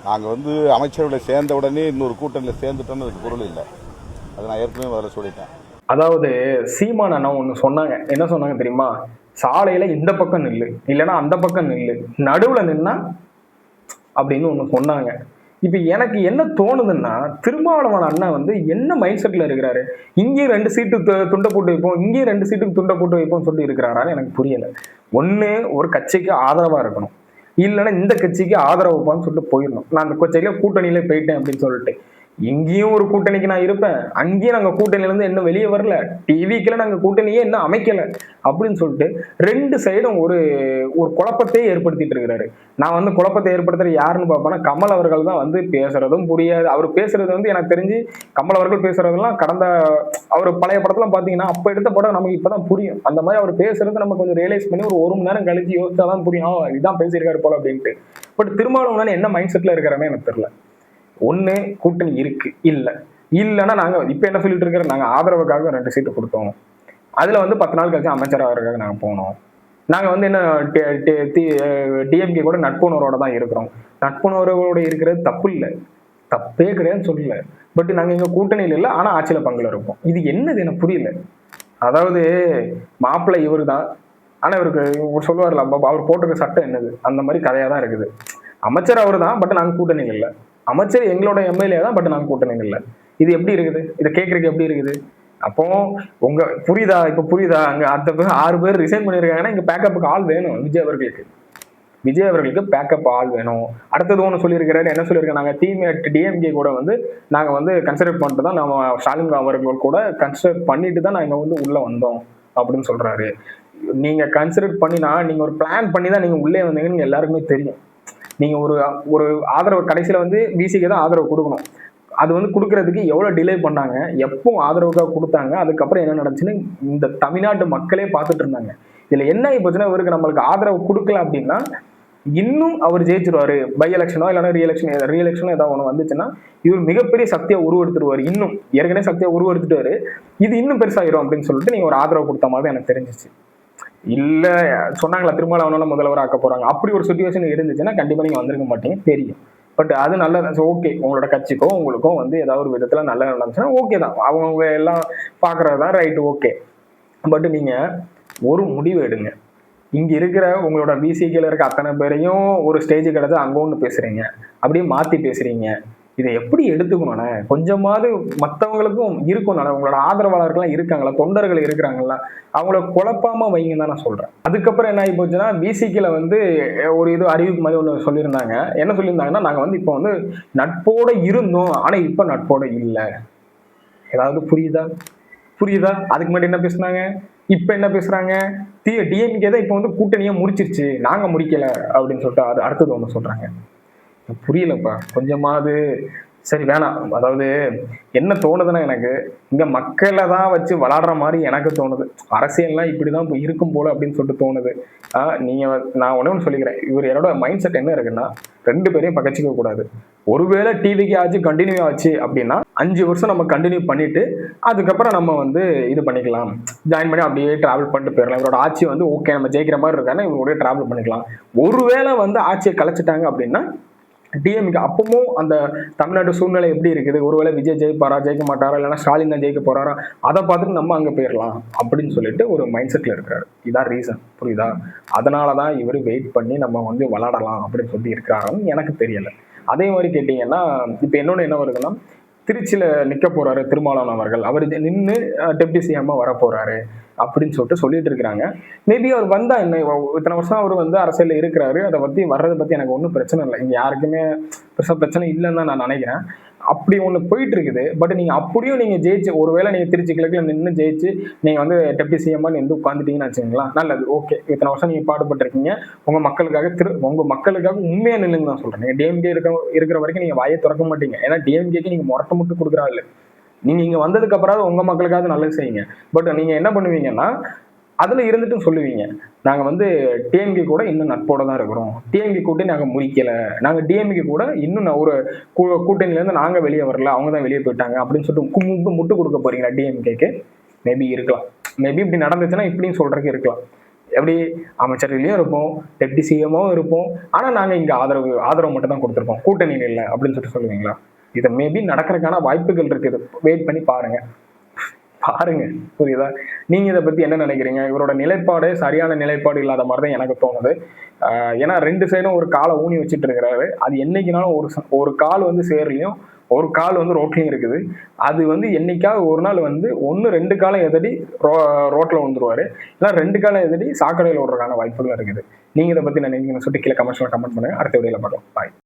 நாங்கள் வந்து அமைச்சர்களை சேர்ந்த உடனே இன்னொரு கூட்டணியில் சேர்ந்துட்டோன்னு அதுக்கு பொருள் இல்லை. அதை நான் ஏற்கனவே முதல்ல சொல்லிட்டேன். அதாவது சீமான் அண்ணா ஒன்று சொன்னாங்க. என்ன சொன்னாங்க தெரியுமா? சாலையில இந்த பக்கம் நில்லு, இல்லைன்னா அந்த பக்கம் நில்லு, நடுவுல நின்னா அப்படின்னு ஒன்று சொன்னாங்க. இப்ப எனக்கு என்ன தோணுதுன்னா, திருமாவளவன் அண்ணா வந்து என்ன மைண்ட் செட்ல இருக்கிறாரு? இங்கேயும் 2 சீட்டு துண்டை போட்டு வைப்போம், இங்கேயும் 2 சீட்டுக்கு துண்டை போட்டு வைப்போம்னு சொல்லி இருக்கிறாரான்னு எனக்கு புரியல. ஒண்ணு ஒரு கட்சிக்கு ஆதரவா இருக்கணும், இல்லைன்னா இந்த கட்சிக்கு ஆதரவு வைப்பான்னு சொல்லிட்டு போயிடணும். நான் அந்த கட்சியில கூட்டணியில போயிட்டேன் அப்படின்னு சொல்லிட்டு இங்கேயும் ஒரு கூட்டணிக்கு நான் இருப்பேன், அங்கேயும் நாங்க கூட்டணியில இருந்து இன்னும் வெளியே வரல, டிவிக்குல நாங்க கூட்டணியே இன்னும் அமைக்கல அப்படின்னு சொல்லிட்டு 2 சைடும் ஒரு ஒரு குழப்பத்தையே ஏற்படுத்திட்டு இருக்கிறாரு. நான் வந்து குழப்பத்தை ஏற்படுத்துற யாருன்னு பார்ப்பேன்னா, கமல் அவர்கள் தான் வந்து பேசுறதும் புரியாது. அவர் பேசுறது வந்து எனக்கு தெரிஞ்சு கமல் அவர்கள் பேசுறதெல்லாம் கடந்த அவர் பழைய படத்துல பாத்தீங்கன்னா அப்ப எடுத்த படம் நமக்கு இப்பதான் புரியும். அந்த மாதிரி அவர் பேசுறது நம்ம கொஞ்சம் ரியலைஸ் பண்ணி ஒரு மணி நேரம் கழிச்சு யோசிச்சாதான் புரியும் இதுதான் பேசியிருக்காரு போல அப்படின்ட்டு. பட் திருமாவளவன் என்ன மைண்ட் செட்ல இருக்கிறாருன்னு எனக்கு தெரியல. ஒண்ணு கூட்டணி இருக்கு, இல்லைன்னா நாங்க இப்ப என்ன சொல்லிட்டு இருக்கிற, நாங்க ஆதரவுக்காக 2 சீட்டு கொடுத்தோம், அதுல வந்து 10 நாள் கழிச்சு அமைச்சர் ஆகிறதுக்காக நாங்க போனோம். நாங்க வந்து என்ன டிஎம்கே கூட நட்புணர்வோட தான் இருக்கிறோம். நட்புணர்வோட இருக்கிறது தப்பு இல்லை, தப்பே கிடையாதுன்னு சொல்லல. பட் நாங்க எங்க கூட்டணியில இல்லை, ஆனா ஆட்சியில பங்குல இருப்போம். இது என்னது எனக்கு புரியல. அதாவது மாப்பிள்ளை இவரு தான், ஆனா இவருக்கு சொல்லுவார்ல அவர் போட்டிருக்க சட்டம் என்னது, அந்த மாதிரி கதையா தான் இருக்குது. அமைச்சர் அவரு தான், பட் நாங்க கூட்டணியில் இல்லை. அமைச்சர் எங்களோட எம்எல்ஏ தான், பட் நாங்க கூட்டணியில் இல்லை. இது எப்படி இருக்குது? இதை கேட்கறதுக்கு எப்படி இருக்குது? அப்போ உங்க புரியுதா? இப்ப புரியுதா? அங்க அந்த 6 பேர் ரிசைன் பண்ணிருக்காங்கன்னா இங்க பேக்கப்புக்கு ஆள் வேணும். விஜய் அவர்களுக்கு பேக்கப் ஆள் வேணும். அடுத்தது ஒன்று சொல்லியிருக்கிறாரு. என்ன சொல்லியிருக்கேன், நாங்க டிஎம்கே கூட வந்து நாங்க வந்து கன்சிடர் பண்ணிட்டு தான் நம்ம ஸ்டாலின் அவர்கள் கூட கன்சிடர் பண்ணிட்டு தான் நாங்க வந்து உள்ள வந்தோம் அப்படின்னு சொல்றாரு. நீங்க கன்சிடர் பண்ணினா நீங்க ஒரு பிளான் பண்ணி தான் நீங்க உள்ளே வந்தீங்கன்னு எல்லாருக்குமே தெரியும். நீங்க ஒரு ஆதரவு கடைசியில வந்து பிசிக்கு தான் ஆதரவு கொடுக்கணும். அது வந்து கொடுக்கறதுக்கு எவ்வளவு டிலே பண்ணாங்க, எப்போ ஆதரவுக்காக கொடுத்தாங்க, அதுக்கப்புறம் என்ன நடந்துச்சுன்னு இந்த தமிழ்நாட்டு மக்களே பார்த்துட்டு இருந்தாங்க. இதுல என்ன ஆயிப்போச்சுன்னா, இவருக்கு நம்மளுக்கு ஆதரவு கொடுக்கல அப்படின்னா இன்னும் அவர் ஜெயிச்சிருவாரு. பை எலெக்ஷனோ இல்லைன்னா ரீஎலெக்ஷனோ ஏதாவது ஒன்று வந்துச்சுன்னா இவர் மிகப்பெரிய சக்தியை உருவெடுத்துருவாரு. இன்னும் ஏற்கனவே சக்தியை உருவெடுத்துட்டாரு, இது இன்னும் பெருசாயிரும் அப்படின்னு சொல்லிட்டு நீங்க ஒரு ஆதரவு கொடுத்த மாதிரி எனக்கு தெரிஞ்சிச்சு. இல்ல சொன்னாங்களா திருமாவளவன் முதல்வர் ஆக்க போறாங்க, அப்படி ஒரு சுச்சுவேஷன் இருந்துச்சுன்னா கண்டிப்பா நீங்க வந்திருக்க மாட்டீங்க தெரியும். பட் அது நல்லது, ஓகே. உங்களோட கட்சிக்கோ உங்களுக்கும் வந்து ஏதாவது ஒரு விதத்துல நல்ல நடந்துச்சுன்னா ஓகே தான், அவங்க எல்லாம் பாக்குறதுதான் ரைட், ஓகே. பட் நீங்க ஒரு முடிவு எடுங்க. இங்க இருக்கிற உங்களோட பிசிகேல இருக்க அத்தனை பேரையும் ஒரு ஸ்டேஜ் கிடைச்சா அங்க ஒண்ணு பேசுறீங்க, அப்படியே மாத்தி பேசுறீங்க. இதை எப்படி எடுத்துக்கணும்னா கொஞ்சமாவது மற்றவங்களுக்கும் இருக்கும். உங்களோட ஆதரவாளர்கள்லாம் இருக்காங்களா, தொண்டர்கள் இருக்கிறாங்களா, அவங்கள குழப்பாம வைங்க தான் நான் சொல்றேன். அதுக்கப்புறம் என்ன ஆகி போச்சுன்னா, பிசிக்கில வந்து ஒரு இது அறிவிப்பு மாதிரி ஒன்று சொல்லியிருந்தாங்க. என்ன சொல்லியிருந்தாங்கன்னா, நாங்க வந்து இப்போ வந்து நட்போட இருந்தோம், ஆனா இப்ப நட்போட இல்லை. ஏதாவது புரியுதா? அதுக்கு முன்னாடி என்ன பேசுனாங்க, இப்ப என்ன பேசுறாங்க? டிஎம்கே தான் இப்ப வந்து கூட்டணியை முடிச்சிருச்சு, நாங்க முடிக்கல அப்படின்னு சொல்லிட்டு அது அடுத்தது ஒண்ணு சொல்றாங்க. புரியலப்பா கொஞ்சமாவது. சரி வேணாம். அதாவது என்ன தோணுதுன்னா, எனக்கு இங்க மக்களை தான் வச்சு விளாடுற மாதிரி எனக்கு தோணுது. அரசியல்லாம் இப்படிதான் இருக்கும் போல அப்படின்னு சொல்லிட்டு தோணுது. நீங்க நான் ஒண்ணு சொல்லிக்கிறேன், இவர் என்னோட மைண்ட் செட் என்ன இருக்குன்னா, 2 பேரையும் பகச்சிக்க கூடாது. ஒருவேளை டிவிக்கு ஆச்சு கண்டினியூ ஆச்சு அப்படின்னா 5 வருஷம் நம்ம கண்டினியூ பண்ணிட்டு அதுக்கப்புறம் நம்ம வந்து இது பண்ணிக்கலாம், ஜாயின் பண்ணி அப்படியே டிராவல் பண்ணிட்டு போயிடலாம். இவரோட ஆட்சி வந்து ஓகே நம்ம ஜெயிக்கிற மாதிரி இருக்காங்கன்னா இவரோட டிராவல் பண்ணிக்கலாம். ஒருவேளை வந்து ஆட்சியை கலைச்சிட்டாங்க அப்படின்னா டிஎம்கே அப்பவும் அந்த தமிழ்நாட்டு சூழ்நிலை எப்படி இருக்குது, ஒருவேளை விஜய் ஜெயிப்பாரா ஜெயிக்க மாட்டாரா, இல்லைன்னா ஸ்டாலின் தான் ஜெயிக்க போறாரா, அதை பார்த்துட்டு நம்ம அங்க போயிடலாம் அப்படின்னு சொல்லிட்டு ஒரு மைண்ட் செட்ல இருக்கிறாரு. இதான் ரீசன், புரியுதா? அதனாலதான் இவர் வெயிட் பண்ணி நம்ம வந்து விளாடலாம் அப்படின்னு சொல்லி இருக்கிறாருன்னு எனக்கு தெரியல. அதே மாதிரி கேட்டீங்கன்னா, இப்ப இன்னொன்னு என்ன வருதுன்னா, திருச்சியில நிக்க போறாரு திருமாவளவன் அவர்கள், அவர் நின்று டெப்டி சிஎம்மா வர போறாரு அப்படின்னு சொல்லிட்டு இருக்கிறாங்க. மேபி அவர் வந்தா என்ன, இத்தனை வருஷம் அவர் வந்து அரசியல் இருக்கிறாரு, அதை பத்தி வர்றதை பத்தி எனக்கு ஒன்றும் பிரச்சனை இல்லை, இங்க யாருக்குமே பெருசா பிரச்சனை இல்லைன்னு தான் நான் நினைக்கிறேன். அப்படி ஒண்ணு போயிட்டு இருக்குது. பட் நீங்க அப்படியும் நீங்க ஜெயிச்சு, ஒருவேளை நீங்க திருச்சி கிழக்குல நின்று ஜெயிச்சு நீங்க வந்து டெப்டி சிஎம்மா வந்து உட்காந்துட்டீங்கன்னு வச்சுங்களா, நல்லது, ஓகே. இத்தனை வருஷம் நீங்க பாடுபட்டிருக்கீங்க, உங்க மக்களுக்காக உண்மையா நில்லுங்க தான் சொல்றேன். நீங்க டிஎம்கே இருக்கிற வரைக்கும் நீங்க வாயை திறக்க மாட்டீங்க. ஏன்னா டிஎம்கேக்கு நீங்க முரட்டை மட்டும் கொடுக்குறா இல்லை, நீங்க இங்க வந்ததுக்கு அப்புறம் உங்க மக்களுக்காவது நல்லது செய்யுங்க. பட் நீங்க என்ன பண்ணுவீங்கன்னா, அதுல இருந்துட்டு சொல்லுவீங்க, நாங்க வந்து டிஎம்கே கூட இன்னும் நட்போட தான் இருக்கிறோம், டிஎம்கே கூட்டணி நாங்க முடிக்கல, நாங்க டிஎம்கே கூட இன்னும் ஒரு கூட்டணியில இருந்து நாங்க வெளியே வரல, அவங்க தான் வெளியே போயிட்டாங்க அப்படின்னு சொல்லிட்டு முட்டு கொடுக்க போறீங்களா டிஎம்கேக்கு? மேபி இருக்கலாம். மேபி இப்படி நடந்துச்சுன்னா இப்படியும் சொல்றதுக்கு இருக்கலாம். எப்படி அமைச்சர்களையும் இருப்போம், டெப்டி சிஎம்மாவும் இருப்போம். ஆனா நாங்க இங்க ஆதரவு மட்டும் தான் கொடுத்துருக்கோம், கூட்டணியில் இல்லை அப்படின்னு சொல்லுவீங்களா? இது மேபி நடக்கிறதுக்கான வாய்ப்புகள் இருக்குது. வெயிட் பண்ணி பாருங்க. புரியுதா? நீங்க இதை பத்தி என்ன நினைக்கிறீங்க? இவரோட நிலைப்பாடு சரியான நிலைப்பாடு இல்லாத மாதிரி தான் எனக்கு தோணுது. ஏன்னா 2 சைடும் ஒரு காலை ஊனி வச்சுட்டு இருக்கிறாரு. அது என்னைக்குனாலும் ஒரு கால் வந்து சேர்லையும் ஒரு கால் வந்து ரோட்லயும் இருக்குது. அது வந்து என்னைக்காவது ஒரு நாள் வந்து 1-2 காலம் எதடி ரோட்ல வந்துருவாரு, இல்லை 2 காலம் எதடி சாக்கடையில் ஓடுறதுக்கான வாய்ப்புகள் இருக்குது. நீங்க இதை பத்தி நினைக்கிறீங்கன்னு சொல்லிட்டு கீழே கமெண்ட்ஸ்ல கமெண்ட் பண்ணுங்க. அடுத்த வீடியோல பார்க்கலாம். பாய்.